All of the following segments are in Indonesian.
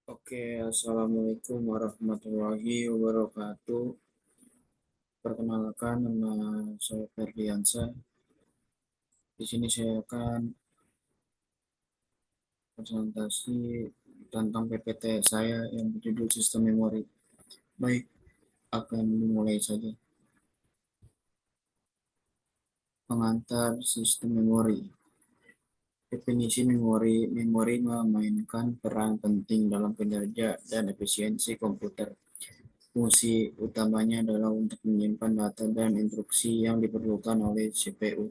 Oke, Assalamualaikum warahmatullahi wabarakatuh. Perkenalkan, nama saya Ferdiansa. Di sini saya akan presentasi tentang PPT saya yang berjudul Sistem Memori. Baik, akan dimulai saja. Pengantar Sistem Memori. Definisi memori. Memori memainkan peran penting dalam kinerja dan efisiensi komputer. Fungsi utamanya adalah untuk menyimpan data dan instruksi yang diperlukan oleh CPU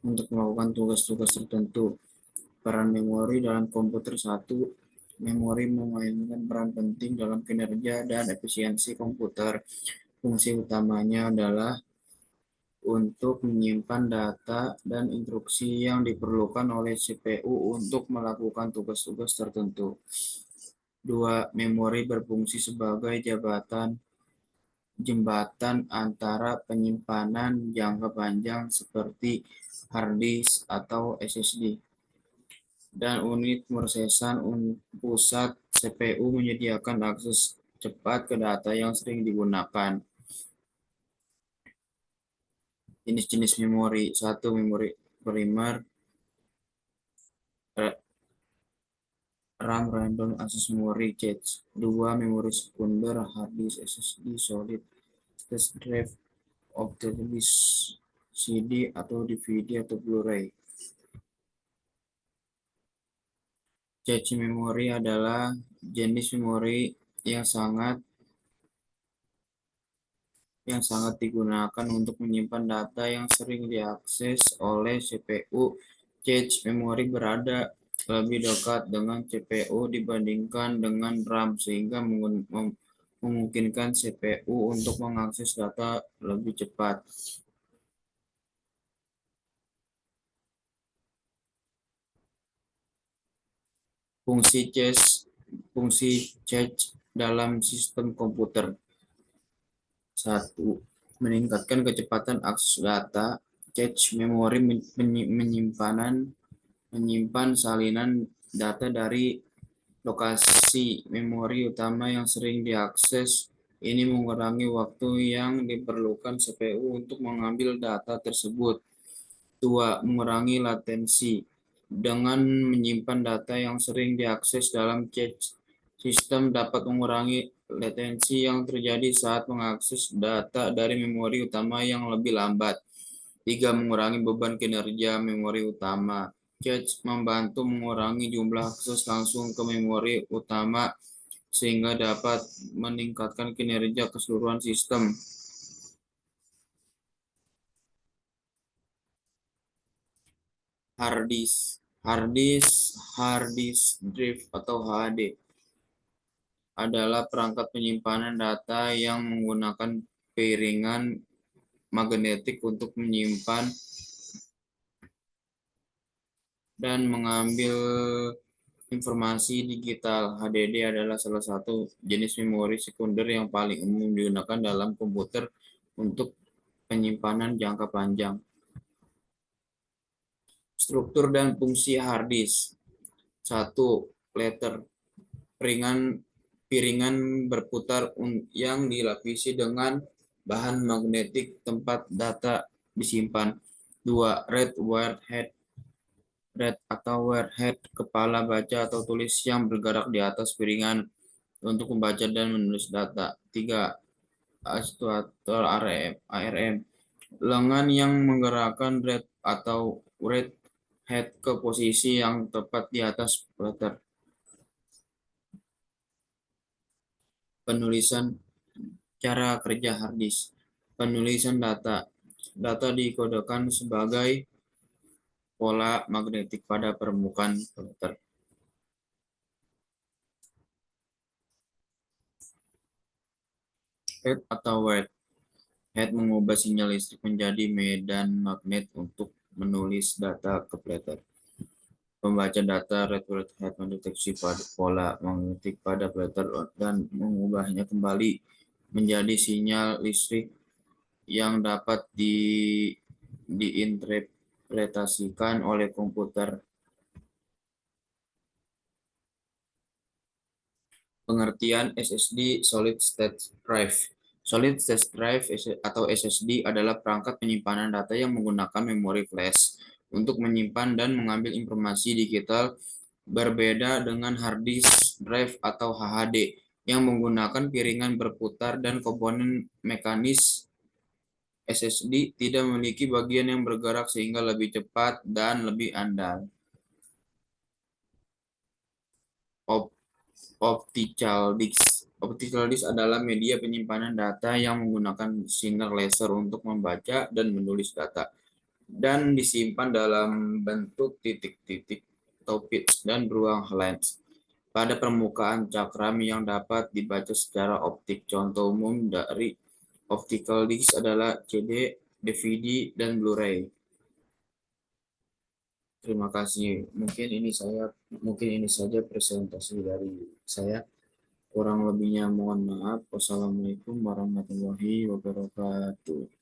untuk melakukan tugas-tugas tertentu. Peran memori dalam komputer. Satu, memori memainkan peran penting dalam kinerja dan efisiensi komputer. Fungsi utamanya adalah untuk menyimpan data dan instruksi yang diperlukan oleh CPU untuk melakukan tugas-tugas tertentu. Dua, memori berfungsi sebagai jembatan antara penyimpanan jangka panjang seperti hard disk atau SSD dan unit prosesan pusat. CPU menyediakan akses cepat ke data yang sering digunakan. Jenis-jenis memori. Satu, memori primer, RAM Random Access Memory cache. Dua, memori sekunder, hard disk, SSD, solid state drive of the disk, CD atau DVD atau Blu-ray. Cache memori adalah jenis memori yang sangat digunakan untuk menyimpan data yang sering diakses oleh CPU. Cache memori berada lebih dekat dengan CPU dibandingkan dengan RAM, sehingga memungkinkan CPU untuk mengakses data lebih cepat. Fungsi cache dalam sistem komputer. Satu, meningkatkan kecepatan akses data. Cache memori menyimpan salinan data dari lokasi memori utama yang sering diakses. Ini mengurangi waktu yang diperlukan CPU untuk mengambil data tersebut. Dua, mengurangi latensi. Dengan menyimpan data yang sering diakses dalam cache, sistem dapat mengurangi latensi yang terjadi saat mengakses data dari memori utama yang lebih lambat. Tiga, mengurangi beban kinerja memori utama. Cache membantu mengurangi jumlah akses langsung ke memori utama sehingga dapat meningkatkan kinerja keseluruhan sistem. Hard disk. Hard disk drive atau HDD adalah perangkat penyimpanan data yang menggunakan piringan magnetik untuk menyimpan dan mengambil informasi digital. HDD adalah salah satu jenis memori sekunder yang paling umum digunakan dalam komputer untuk penyimpanan jangka panjang. Struktur dan fungsi hard disk. Satu, letter. Piringan berputar yang dilapisi dengan bahan magnetik tempat data disimpan. Dua, read warhead. Read atau warhead, kepala baca atau tulis yang bergerak di atas piringan untuk membaca dan menulis data. Tiga, actuator ARM. Lengan yang menggerakkan read atau read head ke posisi yang tepat di atas platter. Penulisan. Cara kerja hard disk. Penulisan data. Data dikodekan sebagai pola magnetik pada permukaan platter. Head atau wire. Head mengubah sinyal listrik menjadi medan magnet untuk menulis data ke platter. Pembaca data read head mendeteksi pola magnetik pada platter dan mengubahnya kembali menjadi sinyal listrik yang dapat diinterpretasikan oleh komputer. Pengertian SSD Solid State Drive. Solid State Drive atau SSD adalah perangkat penyimpanan data yang menggunakan memori flash untuk menyimpan dan mengambil informasi digital, berbeda dengan hard disk drive atau HDD yang menggunakan piringan berputar dan komponen mekanis. SSD tidak memiliki bagian yang bergerak sehingga lebih cepat dan lebih andal. Optical disk. Optical disk adalah media penyimpanan data yang menggunakan sinar laser untuk membaca dan menulis data, dan disimpan dalam bentuk titik-titik atau bits dan beruang lens pada permukaan cakram yang dapat dibaca secara optik. Contoh umum dari optical disk adalah CD, DVD, dan Blu-ray. Terima kasih. Mungkin ini saja presentasi dari saya. Kurang lebihnya mohon maaf. Wassalamualaikum warahmatullahi wabarakatuh.